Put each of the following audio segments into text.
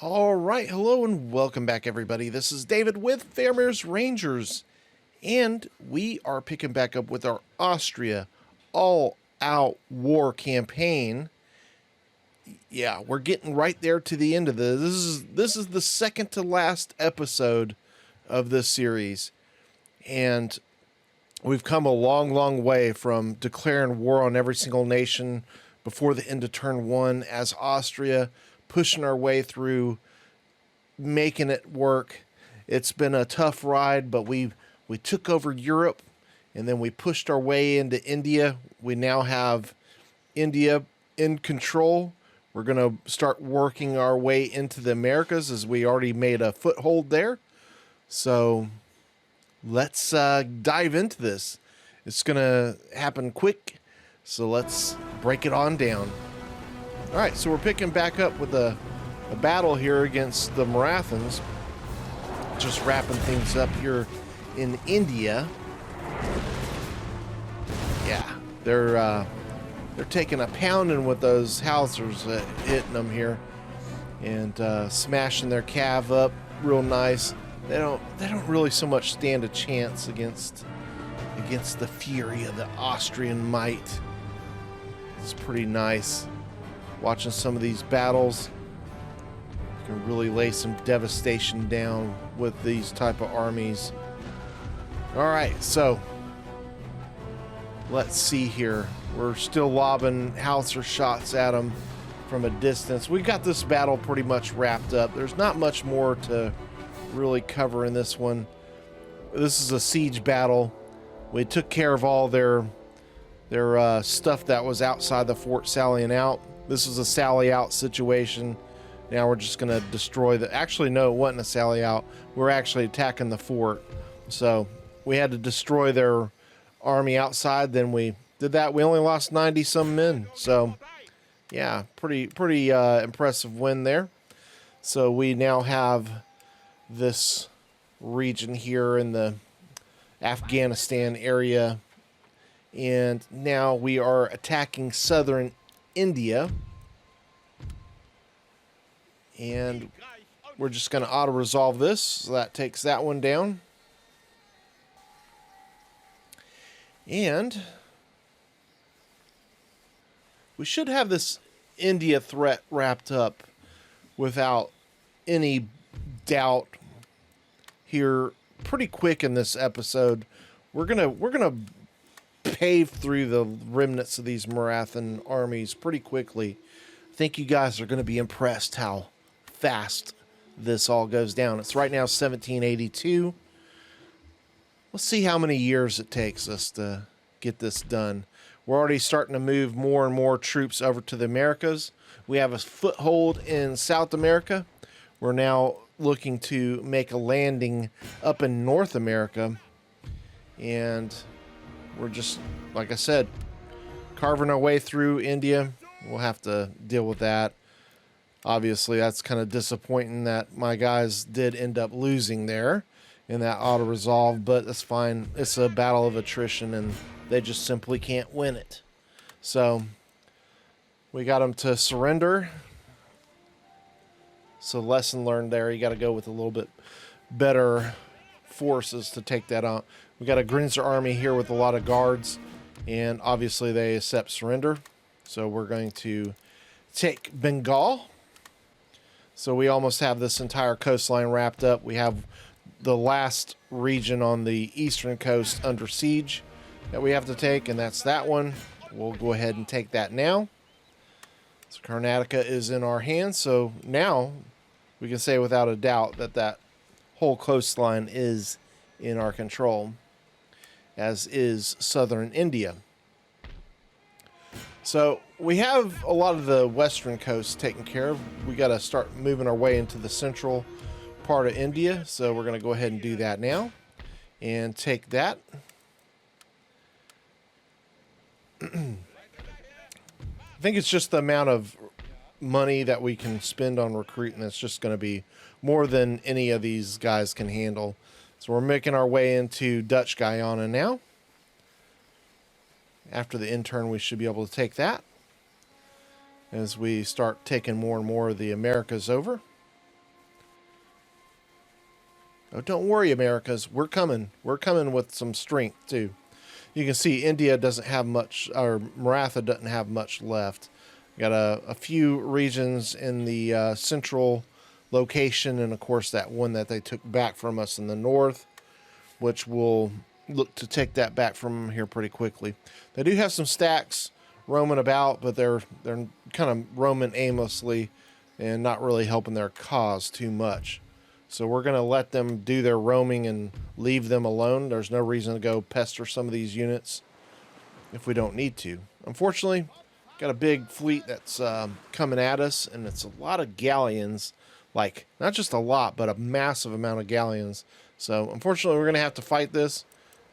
All right, hello and welcome back, everybody. This is David with Fairmare's Rangers, and we are picking back up with our Austria all-out war campaign. Yeah, we're getting right there to the end of this. This is the second to last episode of this series, and we've come a long, long way from declaring war on every single nation before the end of turn one as Austria, pushing our way through, making it work. It's been a tough ride, but we took over Europe, and then we pushed our way into India. We now have India in control. We're going to start working our way into the Americas as we already made a foothold there. So let's dive into this. It's going to happen quick, so let's break it on down. All right, so we're picking back up with a battle here against the Marathons. Just wrapping things up here in India. Yeah, they're taking a pounding with those howitzers hitting them here and smashing their cav up real nice. They don't really so much stand a chance against the fury of the Austrian might. It's pretty nice watching some of these battles. You can really lay some devastation down with these type of armies. All right, so let's see here. We're still lobbing howitzer shots at them from a distance. We got this battle pretty much wrapped up. There's not much more to really cover in this one. This is a siege battle. We took care of all their stuff that was outside the fort sallying out. This was a sally out situation. Now we're just going to destroy the... Actually, no, it wasn't a sally out. We're actually attacking the fort. So we had to destroy their army outside. Then we did that. We only lost 90-some men. So, yeah, pretty impressive win there. So we now have this region here in the Afghanistan area. And now we are attacking southern India. And we're just going to auto-resolve this. So that takes that one down. And we should have this India threat wrapped up without any doubt here pretty quick in this episode. We're gonna pave through the remnants of these Marathan armies pretty quickly. I think you guys are going to be impressed how fast this all goes down. It's right now 1782. Let's see how many years it takes us to get this done. We're already starting to move more and more troops over to the Americas. We have a foothold in South America. We're now looking to make a landing up in North America. And we're just, like I said, carving our way through India. We'll have to deal with that. Obviously, that's kind of disappointing that my guys did end up losing there in that auto-resolve, but that's fine. It's a battle of attrition, and they just simply can't win it. So we got them to surrender. So lesson learned there. You got to go with a little bit better forces to take that out. We got a Grinzer army here with a lot of guards, and obviously they accept surrender. So we're going to take Bengal. So we almost have this entire coastline wrapped up. We have the last region on the eastern coast under siege that we have to take, and that's that one. We'll go ahead and take that now. So Karnataka is in our hands. So now we can say without a doubt that that whole coastline is in our control, as is southern India. So we have a lot of the western coast taken care of. We got to start moving our way into the central part of India. So we're going to go ahead and do that now and take that. I think it's just the amount of money that we can spend on recruiting that's just going to be more than any of these guys can handle. So we're making our way into Dutch Guyana now. After the intern, we should be able to take that as we start taking more and more of the Americas over. Oh, don't worry, Americas. We're coming. We're coming with some strength, too. You can see India doesn't have much, or Maratha doesn't have much left. Got a few regions in the central location, and of course that one that they took back from us in the north, which we'll look to take that back from them here pretty quickly. They do have some stacks roaming about, but they're kind of roaming aimlessly and not really helping their cause too much. So we're going to let them do their roaming and leave them alone. There's no reason to go pester some of these units if we don't need to. Unfortunately, got a big fleet that's coming at us, and it's a lot of galleons. Like, not just a lot, but a massive amount of galleons. So unfortunately, we're going to have to fight this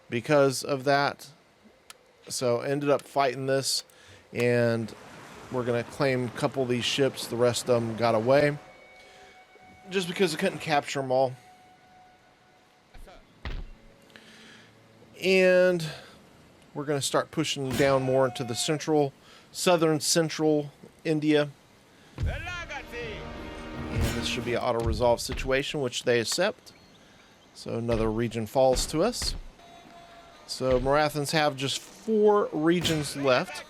because of that. So ended up fighting this, and we're going to claim a couple of these ships. The rest of them got away, just because I couldn't capture them all. And we're going to start pushing down more into the southern central India. And this should be an auto-resolve situation, which they accept. So another region falls to us. So Marathans have just 4 regions left.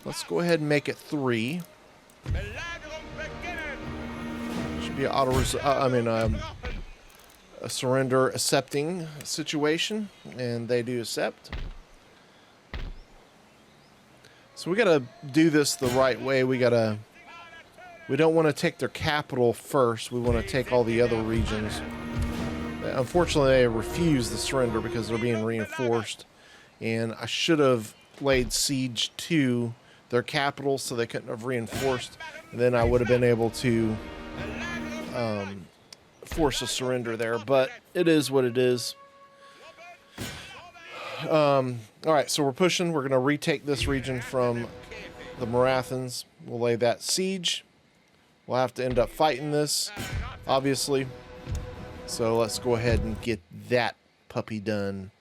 Let's go ahead and make it 3. Should be an a surrender accepting situation, and they do accept. So we gotta do this the right way. We don't want to take their capital first. We want to take all the other regions. Unfortunately, they refuse the surrender because they're being reinforced, and I should have laid siege to their capital so they couldn't have reinforced, and then I would have been able to force a surrender there, but it is what it is. All right, so we're pushing. We're going to retake this region from the Marathans. We'll lay that siege. We'll have to end up fighting this, obviously. So let's go ahead and get that puppy done.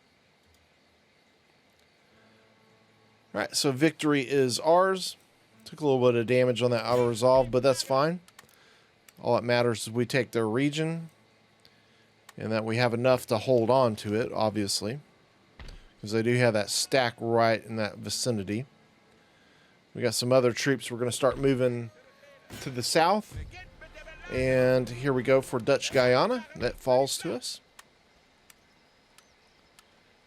All right, so victory is ours. Took a little bit of damage on that auto-resolve, but that's fine. All that matters is we take their region, and that we have enough to hold on to it, obviously, because they do have that stack right in that vicinity. We got some other troops. We're going to start moving to the south, and here we go for Dutch Guyana. That falls to us.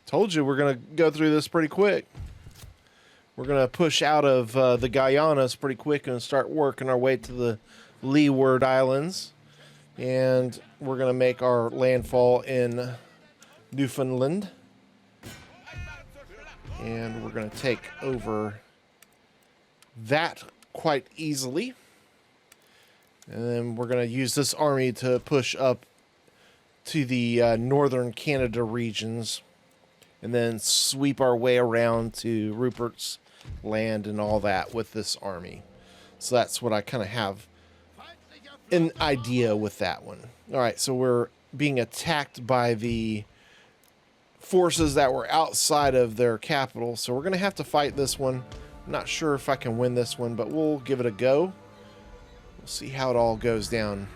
Told you we're going to go through this pretty quick. We're going to push out of the Guyanas pretty quick and start working our way to the Leeward Islands. And we're going to make our landfall in Newfoundland. And we're going to take over that quite easily. And then we're going to use this army to push up to the northern Canada regions. And then sweep our way around to Rupert's Land and all that with this army. So that's what I kind of have an idea with that one. All right, so we're being attacked by the forces that were outside of their capital. So we're going to have to fight this one. I'm not sure if I can win this one, but we'll give it a go. We'll see how it all goes down.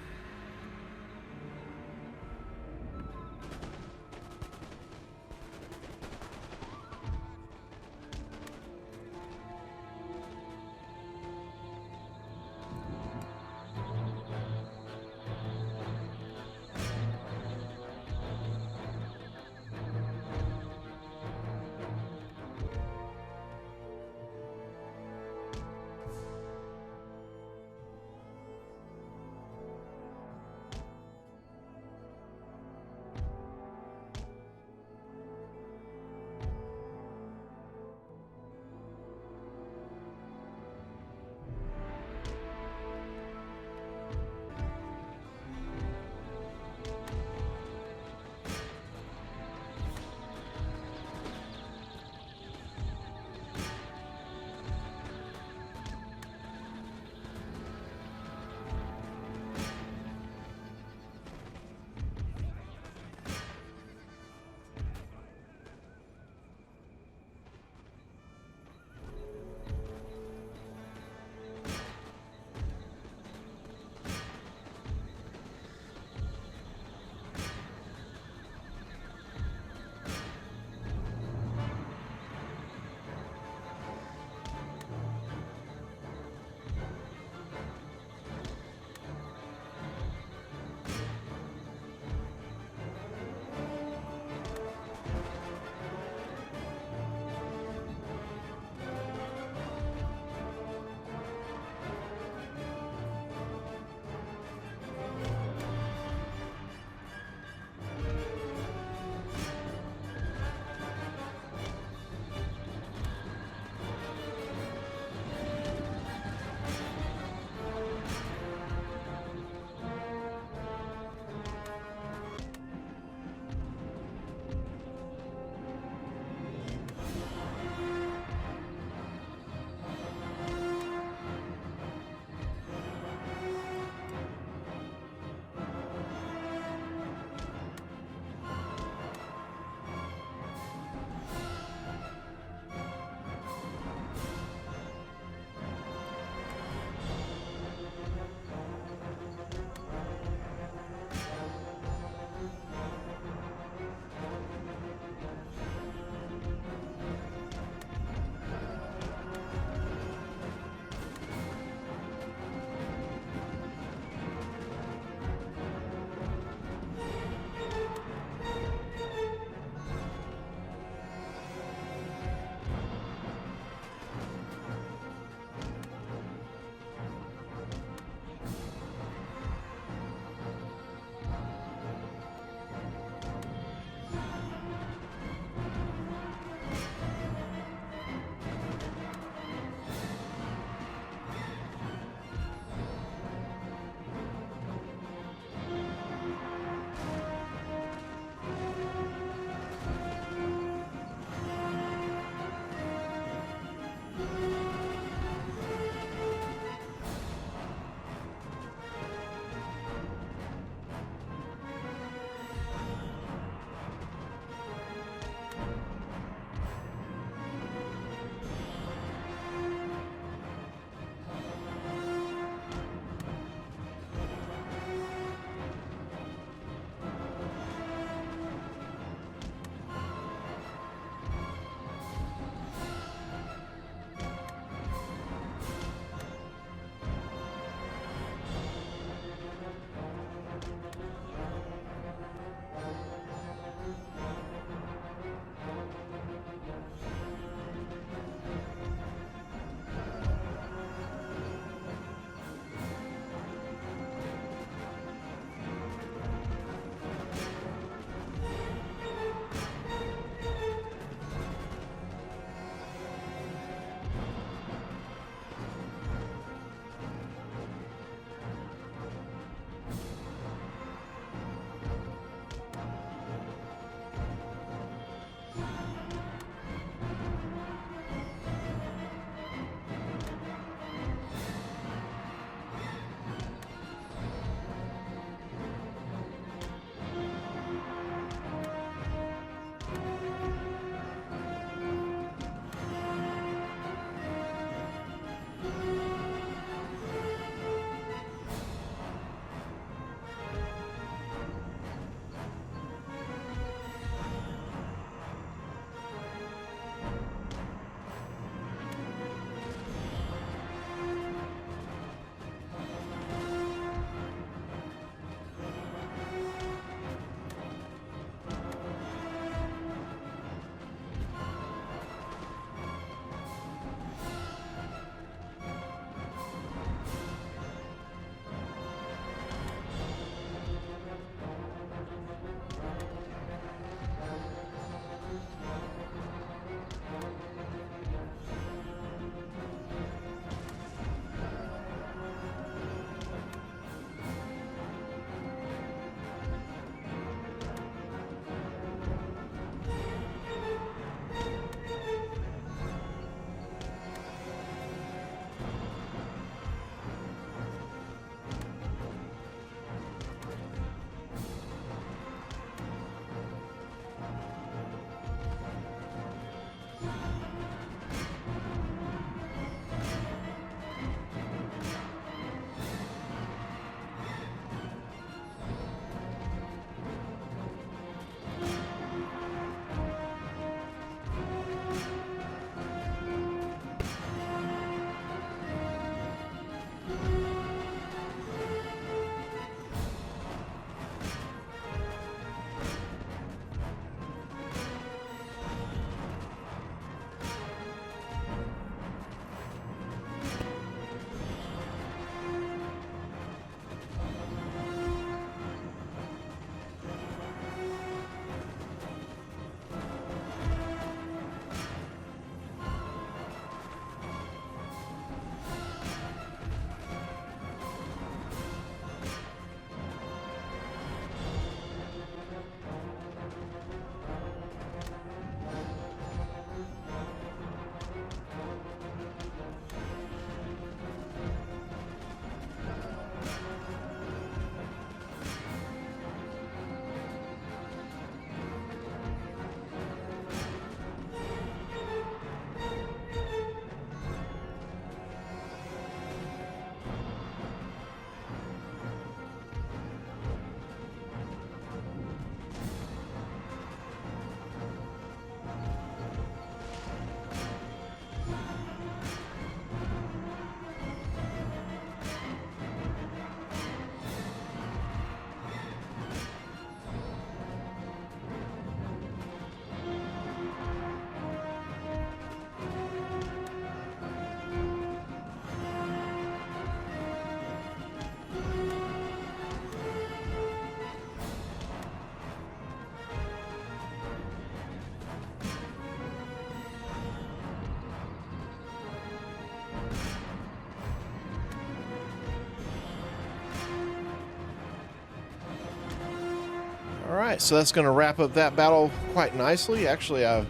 Alright, so that's going to wrap up that battle quite nicely. Actually, I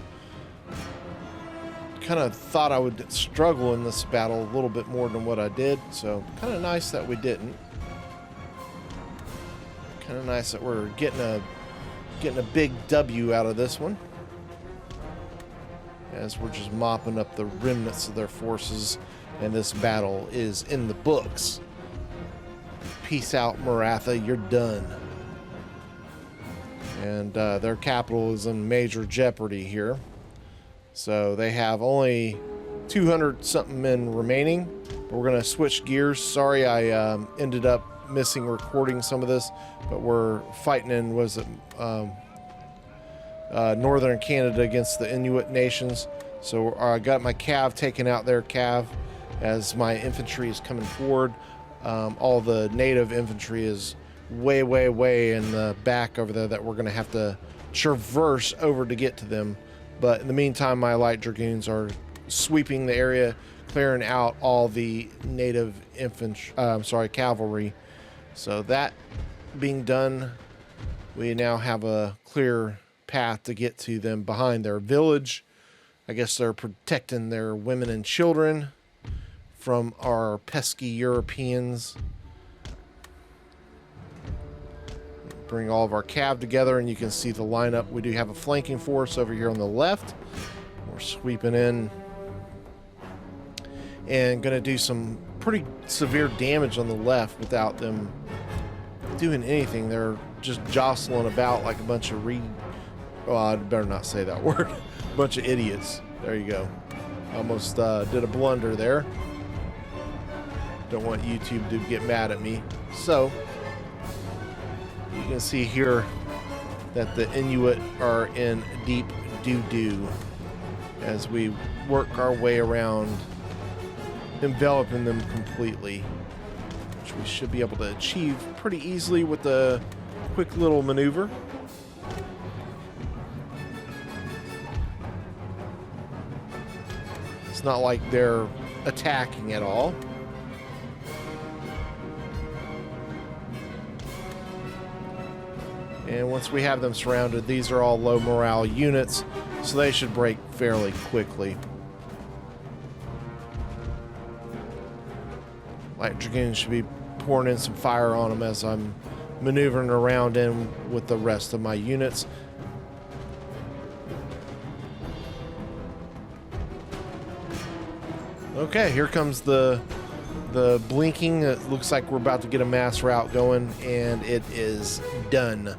kind of thought I would struggle in this battle a little bit more than what I did, so kind of nice that we didn't. Kind of nice that we're getting a big W out of this one, as we're just mopping up the remnants of their forces, and this battle is in the books. Peace out, Maratha, you're done. And their capital is in major jeopardy here. So they have only 200-something men remaining. But we're going to switch gears. Sorry I ended up missing recording some of this, but we're fighting in, northern Canada against the Inuit nations. So I got my cav taking out their cav as my infantry is coming forward. All the native infantry is way in the back over there that we're going to have to traverse over to get to them. But in the meantime, my light dragoons are sweeping the area, clearing out all the native cavalry. So that being done, we now have a clear path to get to them behind their village. I guess they're protecting their women and children from our pesky Europeans. Bring all of our cav together, and you can see the lineup. We do have a flanking force over here on the left. We're sweeping in and going to do some pretty severe damage on the left without them doing anything. They're just jostling about like a bunch of well, I'd better not say that word. A bunch of idiots. There you go. Almost did a blunder there. Don't want YouTube to get mad at me. So you can see here that the Inuit are in deep doo-doo as we work our way around enveloping them completely, which we should be able to achieve pretty easily with a quick little maneuver. It's not like they're attacking at all. And once we have them surrounded, these are all low morale units, so they should break fairly quickly. Light dragoons should be pouring in some fire on them as I'm maneuvering around in with the rest of my units. Okay, here comes the blinking. It looks like we're about to get a mass rout going, and it is done.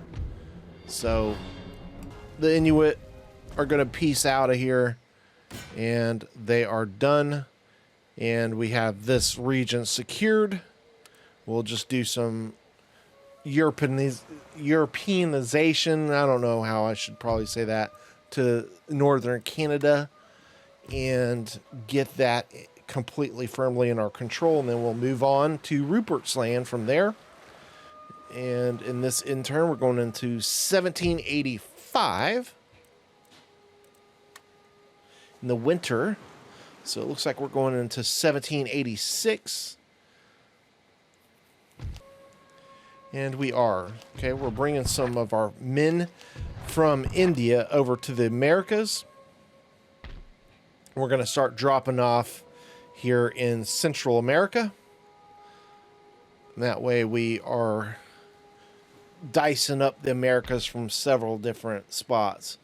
So the Inuit are going to peace out of here, and they are done. And we have this region secured. We'll just do some Europeanization. I don't know how I should probably say that, to northern Canada, and get that completely firmly in our control, and then we'll move on to Rupert's Land from there. And in this turn, we're going into 1785 in the winter. So it looks like we're going into 1786. And we are. Okay, we're bringing some of our men from India over to the Americas. We're going to start dropping off here in Central America. That way we are dicing up the Americas from several different spots.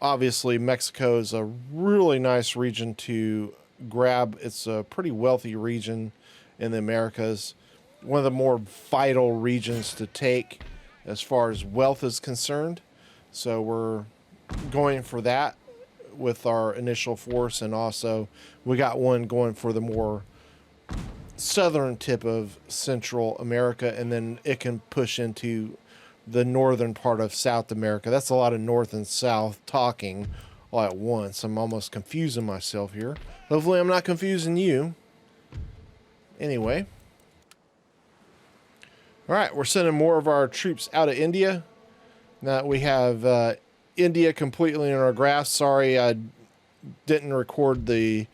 Obviously, Mexico is a really nice region to grab. It's a pretty wealthy region in the Americas. One of the more vital regions to take as far as wealth is concerned. So we're going for that with our initial force, and also we got one going for the more southern tip of Central America, and then it can push into the northern part of South America. That's a lot of north and south talking all at once. I'm almost confusing myself here. Hopefully I'm not confusing you. Anyway. All right, we're sending more of our troops out of India. Now we have India completely in our grasp. Sorry I didn't record the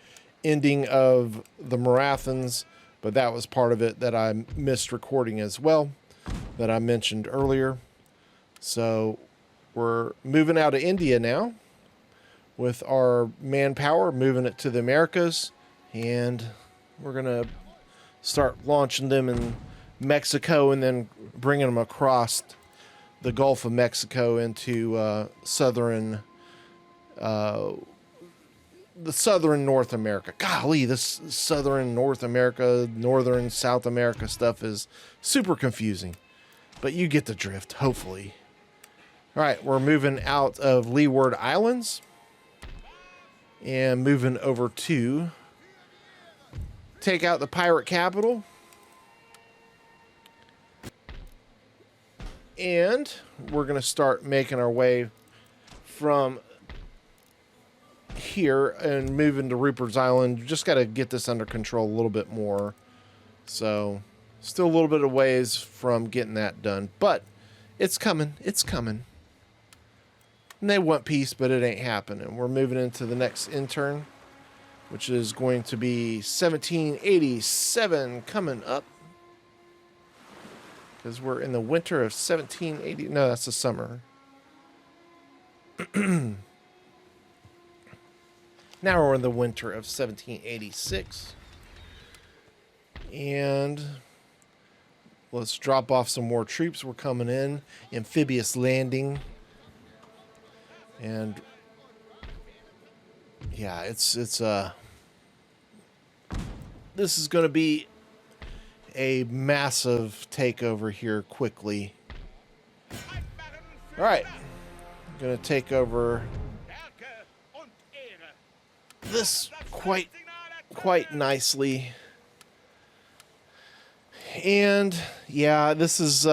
ending of the Marathons, but that was part of it that I missed recording as well, that I mentioned earlier. So we're moving out of India now with our manpower, moving it to the Americas, and we're going to start launching them in Mexico and then bringing them across the Gulf of Mexico into southern North America. Golly, this southern North America, northern South America stuff is super confusing, but you get the drift, hopefully. All right, we're moving out of Leeward Islands and moving over to take out the pirate capital. And we're going to start making our way from here and moving to Rupert's Island. Just got to get this under control a little bit more. So, still a little bit of ways from getting that done. But, it's coming. It's coming. And they want peace, but it ain't happening. We're moving into the next intern, which is going to be 1787 coming up. Because we're in the winter of 1780. No, that's the summer. Now we're in the winter of 1786. And let's drop off some more troops. We're coming in. Amphibious landing. And yeah, this is going to be a massive takeover here quickly. All right, I'm going to take over this quite nicely. And yeah, this is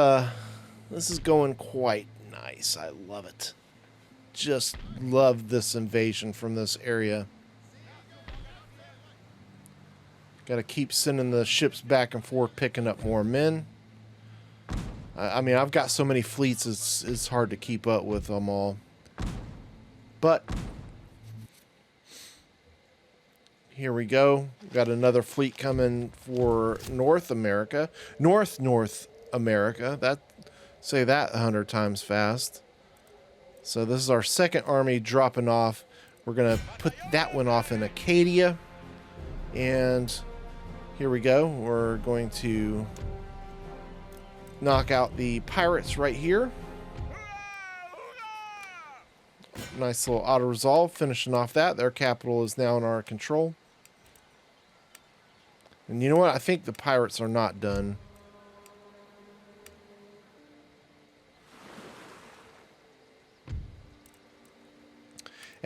going quite nice. I love it. Just love this invasion from this area. Got to keep sending the ships back and forth, picking up more men. I mean, I've got so many fleets, it's hard to keep up with them all. But here we go. We've got another fleet coming for North America. North America. Say that 100 times fast. So this is our second army dropping off. We're going to put that one off in Acadia. And here we go. We're going to knock out the pirates right here. Nice little auto-resolve. Finishing off that. Their capital is now in our control. And you know what? I think the pirates are not done.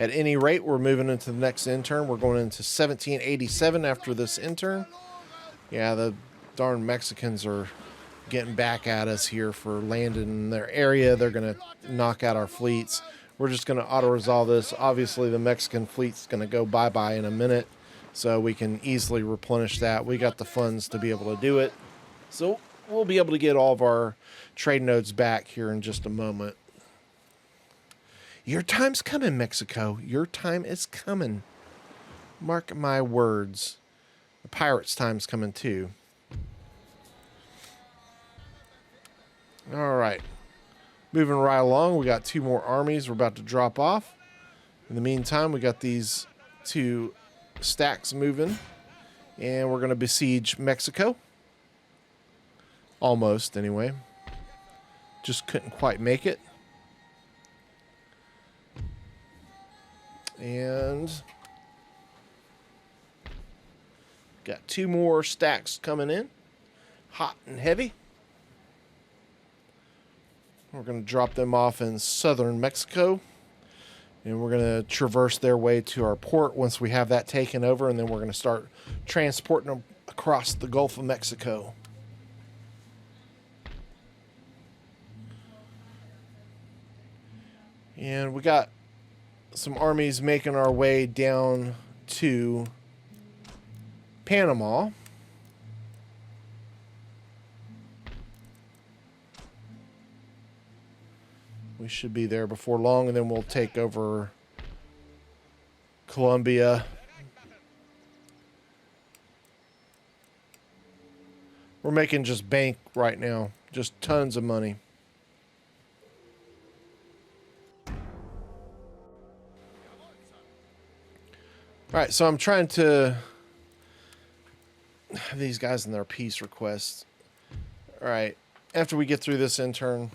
At any rate, we're moving into the next intern. We're going into 1787 after this intern. Yeah, the darn Mexicans are getting back at us here for landing in their area. They're going to knock out our fleets. We're just going to auto-resolve this. Obviously, the Mexican fleet's going to go bye-bye in a minute, so we can easily replenish that. We got the funds to be able to do it. So we'll be able to get all of our trade nodes back here in just a moment. Your time's coming, Mexico. Your time is coming. Mark my words. The pirates' time's coming too. All right. Moving right along, we got two more armies we're about to drop off. In the meantime, we got these two stacks moving. And we're going to besiege Mexico. Almost, anyway. Just couldn't quite make it. And got two more stacks coming in, hot and heavy. We're going to drop them off in southern Mexico, and we're going to traverse their way to our port once we have that taken over, and then we're going to start transporting them across the Gulf of Mexico. And we got some armies making our way down to Panama. We should be there before long, and then we'll take over Colombia. We're making just bank right now. Just tons of money. right, so I'm trying to have these guys in their peace requests. All right, after we get through this intern,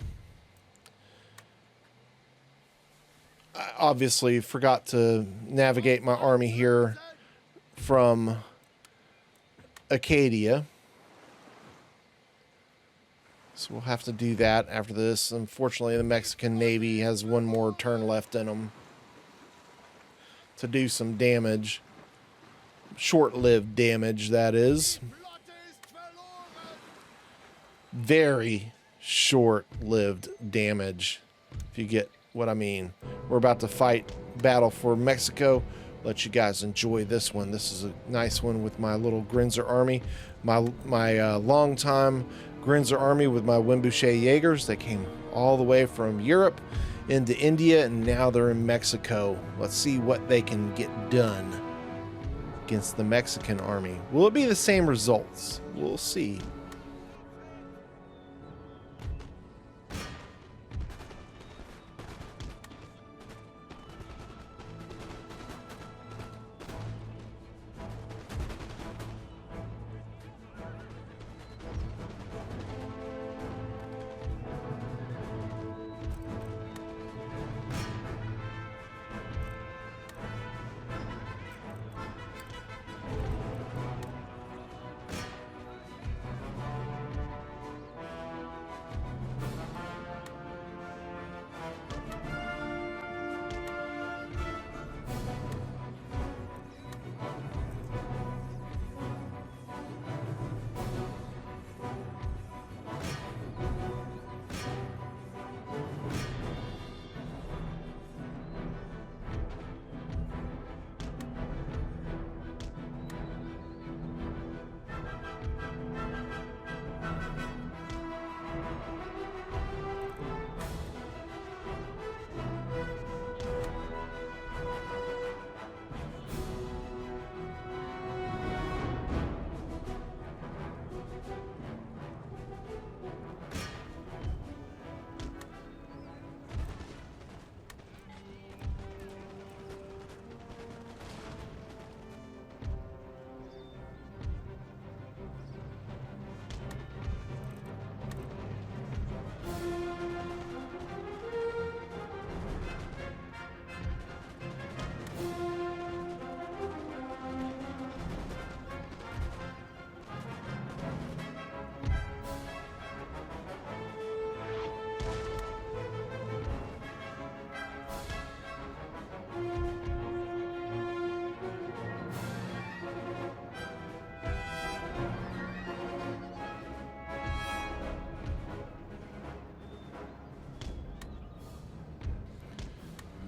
I obviously forgot to navigate my army here from Acadia. So we'll have to do that after this. Unfortunately, the Mexican Navy has one more turn left in them to do some damage. Short-lived damage, that is. Very short-lived damage, if you get what I mean. We're about to fight battle for Mexico. Let you guys enjoy this one. This is a nice one with my little Grinzer army. My long-time Grinzer army with my Wimbuche Jaegers. They came all the way from Europe into India, and now they're in Mexico. Let's see what they can get done against the Mexican army. Will it be the same results? We'll see.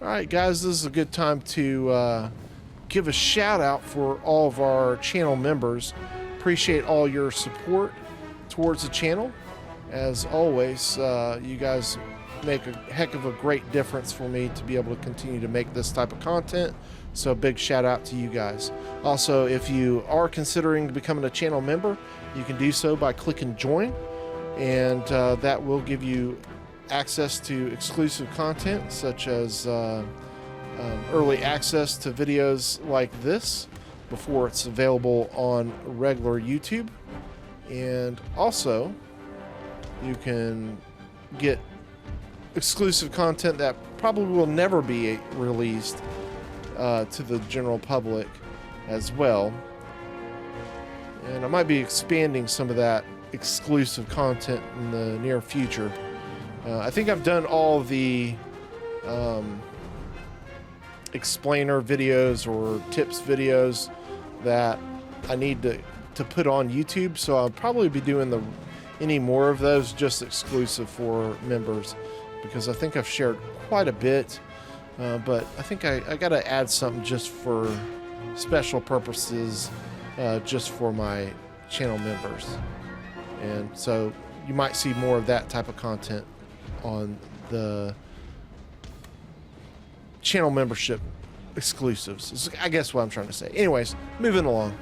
Alright guys, this is a good time to give a shout out for all of our channel members. Appreciate all your support towards the channel. As always, you guys make a heck of a great difference for me to be able to continue to make this type of content. So big shout out to you guys. Also, if you are considering becoming a channel member, you can do so by clicking join, and that will give you access to exclusive content such as early access to videos like this before it's available on regular YouTube. And also you can get exclusive content that probably will never be released to the general public as well. And I might be expanding some of that exclusive content in the near future. I think I've done all the explainer videos or tips videos that I need to put on YouTube, so I'll probably be doing any more of those just exclusive for members, because I think I've shared quite a bit, but I think I got to add something just for special purposes, just for my channel members. And so you might see more of that type of content on the channel membership exclusives, is I guess what I'm trying to say. Anyways, moving along.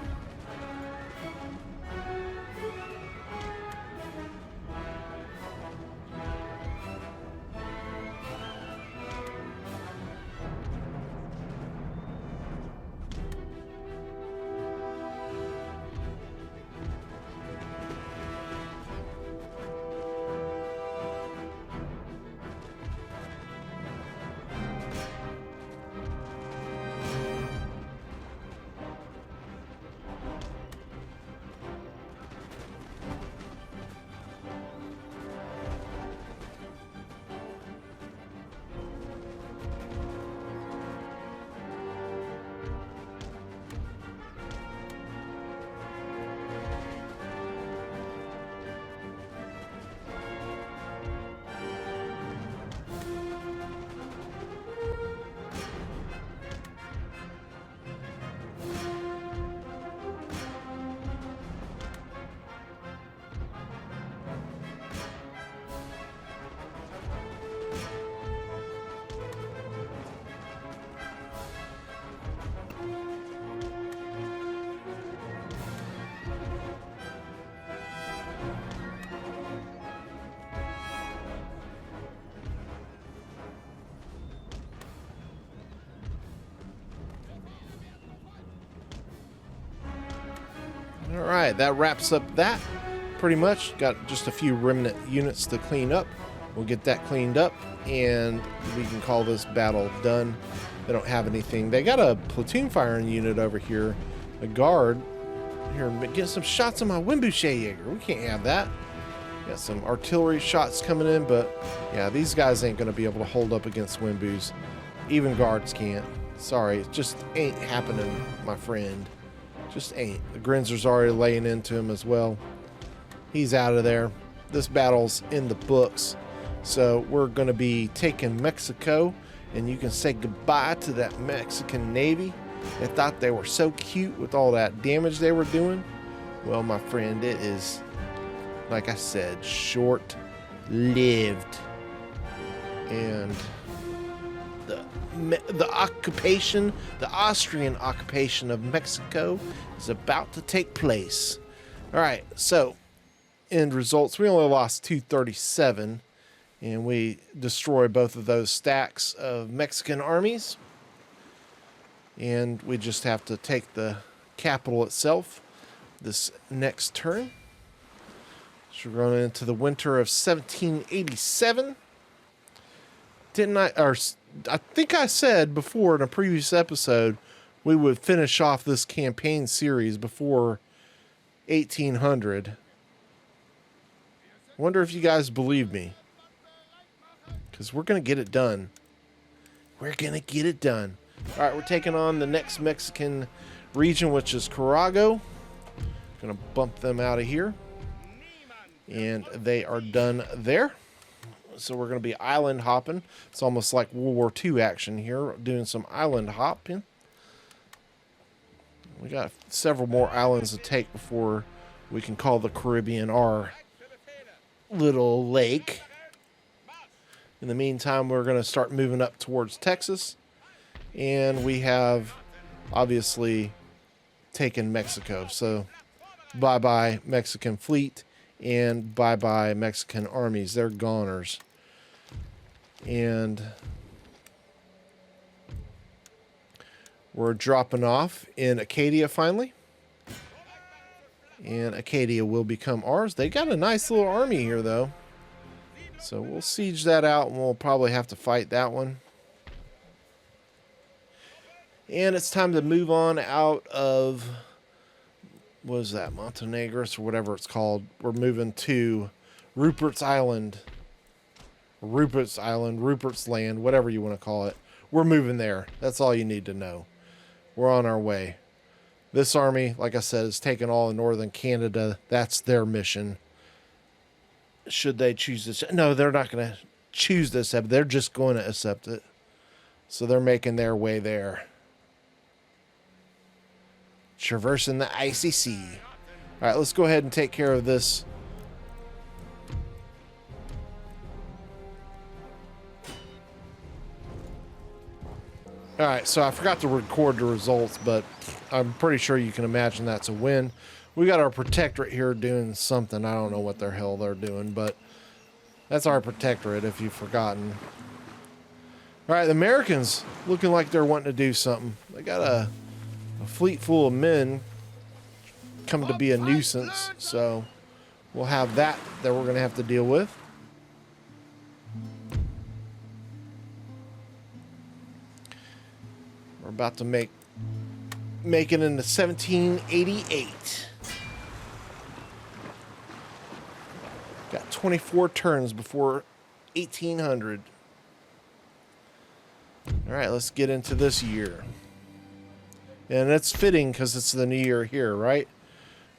All right, that wraps up that. Pretty much got just a few remnant units to clean up. We'll get that cleaned up, and we can call this battle done. They don't have anything. They got a platoon firing unit over here, a guard. Here, get some shots on my Wimbuche Jaeger. We can't have that. Got some artillery shots coming in, but yeah, these guys ain't going to be able to hold up against Wimbus. Even guards can't. Sorry, it just ain't happening, my friend. Just ain't. The Grinzer's already laying into him as well. He's out of there. This battle's in the books. So we're going to be taking Mexico, and you can say goodbye to that Mexican Navy. They thought they were so cute with all that damage they were doing. Well, my friend, it is, like I said, short-lived. And the occupation, the Austrian occupation of Mexico is about to take place. All right, so end results, we only lost 237, and we destroyed both of those stacks of Mexican armies. And we just have to take the capital itself this next turn. So we're going into the winter of 1787. I think I said before in a previous episode we would finish off this campaign series before 1800. Wonder if you guys believe me. Because we're going to get it done. We're going to get it done. All right, we're taking on the next Mexican region, which is Carago. Going to bump them out of here. And they are done there. So we're going to be island hopping. It's almost like World War II action here, doing some island hopping. We got several more islands to take before we can call the Caribbean our little lake. In the meantime, we're going to start moving up towards Texas. And we have obviously taken Mexico. So bye-bye Mexican fleet and bye-bye Mexican armies. They're goners. And we're dropping off in Acadia finally. And Acadia will become ours. They got a nice little army here, though. So we'll siege that out, and we'll probably have to fight that one. And it's time to move on out of, what is that, Montenegros or whatever it's called. We're moving to Rupert's Island. Rupert's Island, Rupert's Land, whatever you want to call it. We're moving there. That's all you need to know. We're on our way. This army, like I said, is taking all of northern Canada. That's their mission. Should they choose this? No, they're not going to choose this. They're just going to accept it. So they're making their way there. Traversing the icy sea. All right, let's go ahead and take care of this. All right, so I forgot to record the results, but I'm pretty sure you can imagine that's a win. We got our protectorate here doing something. I don't know what the hell they're doing, but that's our protectorate if you've forgotten. All right, the Americans looking like they're wanting to do something. They got a fleet full of men come to be a nuisance, so we'll have that we're going to have to deal with. We're about to make it into 1788. Got 24 turns before 1800. All right, let's get into this year. And it's fitting because it's the new year here, right?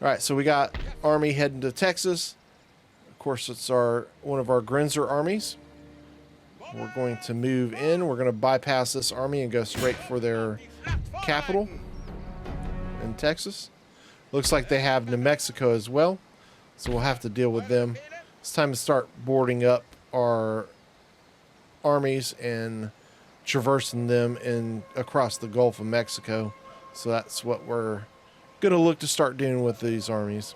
All right, so we got army heading to Texas. Of course, it's one of our Grinzer armies. We're going to move in. We're going to bypass this army and go straight for their capital in Texas. Looks like they have New Mexico as well, so we'll have to deal with them. It's time to start boarding up our armies and traversing them across the Gulf of Mexico. So that's what we're going to look to start doing with these armies.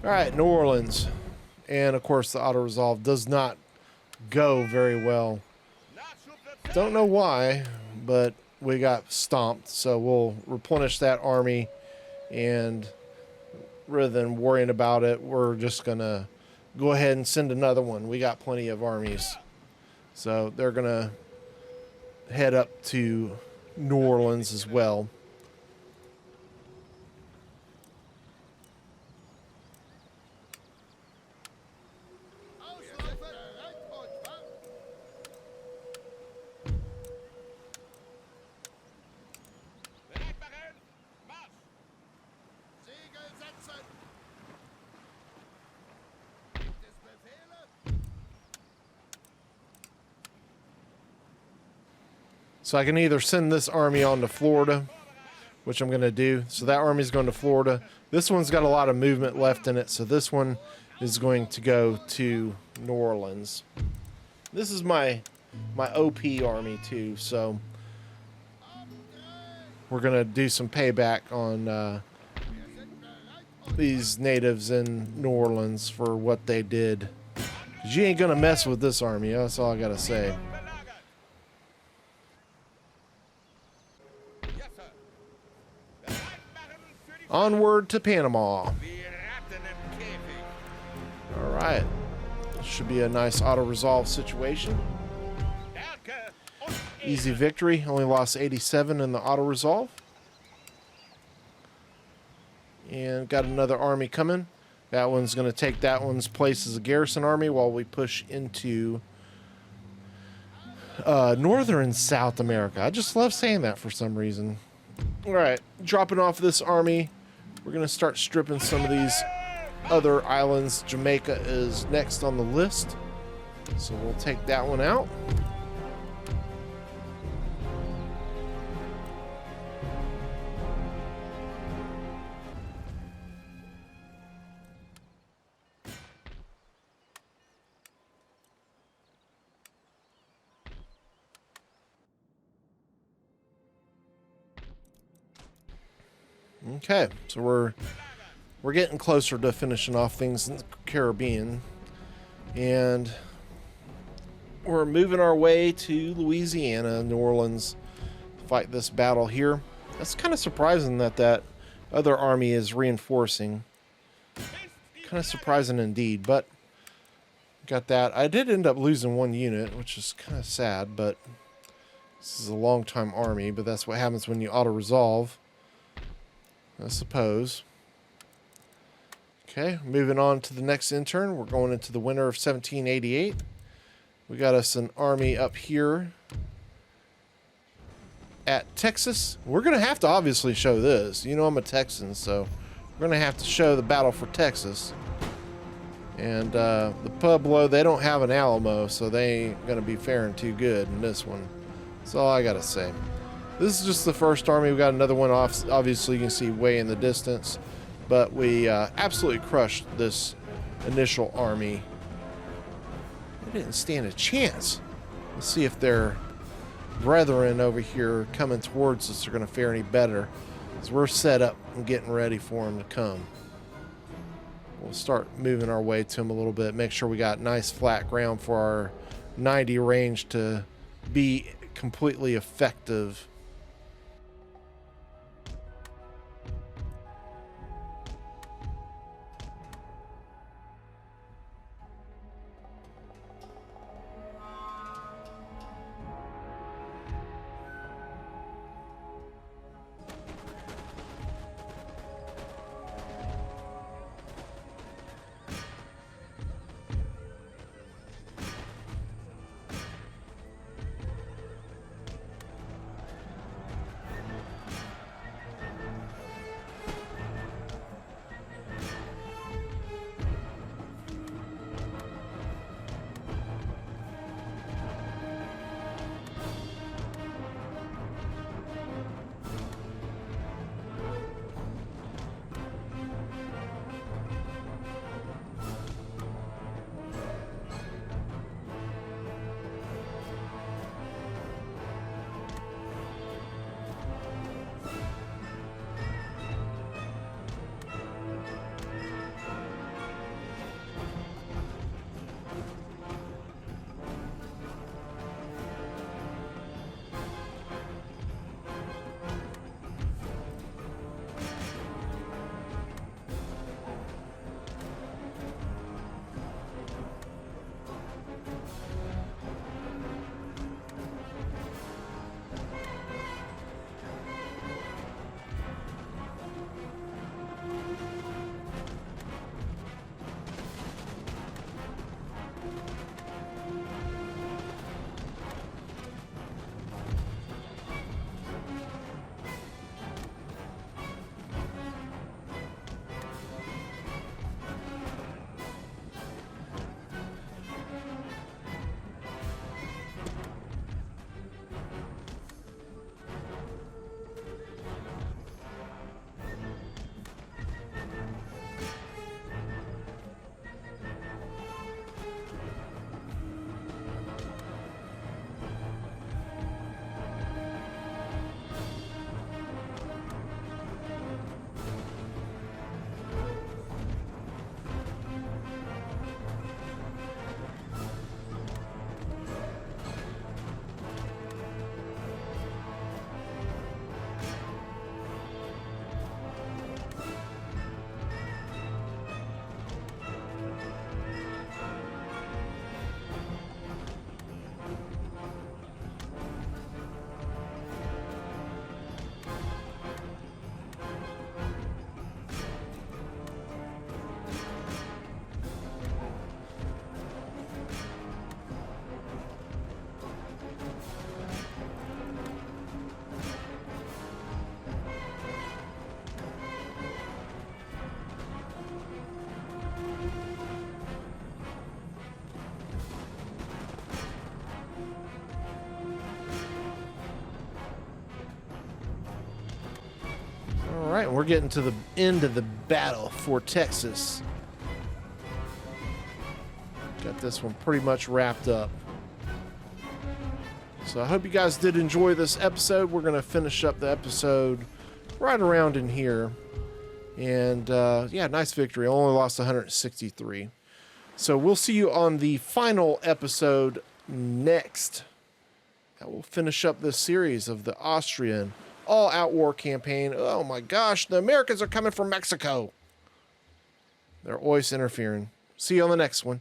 All right, New Orleans. And, of course, the auto-resolve does not go very well. Don't know why, but we got stomped. So we'll replenish that army. And rather than worrying about it, we're just going to go ahead and send another one. We got plenty of armies. So they're going to head up to New Orleans as well. So I can either send this army on to Florida, which I'm going to do. So that army's going to Florida. This one's got a lot of movement left in it, so this one is going to go to New Orleans. This is my OP army too, so we're going to do some payback on these natives in New Orleans for what they did. 'Cause you ain't going to mess with this army, that's all I got to say. Onward to Panama. All right. Should be a nice auto-resolve situation. Easy victory. Only lost 87 in the auto-resolve. And got another army coming. That one's going to take that one's place as a garrison army while we push into Northern and South America. I just love saying that for some reason. All right. Dropping off this army. We're going to start stripping some of these other islands. Jamaica is next on the list. So we'll take that one out. Okay, so we're getting closer to finishing off things in the Caribbean, and we're moving our way to Louisiana, New Orleans, to fight this battle here. That's kind of surprising that that other army is reinforcing. Kind of surprising indeed, but got that. I did end up losing one unit, which is kind of sad, but this is a long-time army, but that's what happens when you auto-resolve, I suppose. Okay, moving on to the next intern. We're going into the winter of 1788. We got us an army up here at Texas. We're going to have to obviously show this. You know I'm a Texan, so we're going to have to show the battle for Texas. And the Pueblo, they don't have an Alamo, so they ain't going to be faring too good in this one. That's all I got to say. This is just the first army. We got another one off. Obviously, you can see way in the distance. But we absolutely crushed this initial army. They didn't stand a chance. Let's see if their brethren over here coming towards us are going to fare any better. Because we're set up and getting ready for them to come. We'll start moving our way to them a little bit. Make sure we got nice flat ground for our 90 range to be completely effective. we're getting to the end of the battle for Texas. Got this one pretty much wrapped up. So I hope you guys did enjoy this episode. We're going to finish up the episode right around in here. And yeah, nice victory. Only lost 163. So we'll see you on the final episode next. That will finish up this series of the Austrian all-out war campaign. Oh my gosh, the Americans are coming from Mexico. They're always interfering. See you on the next one.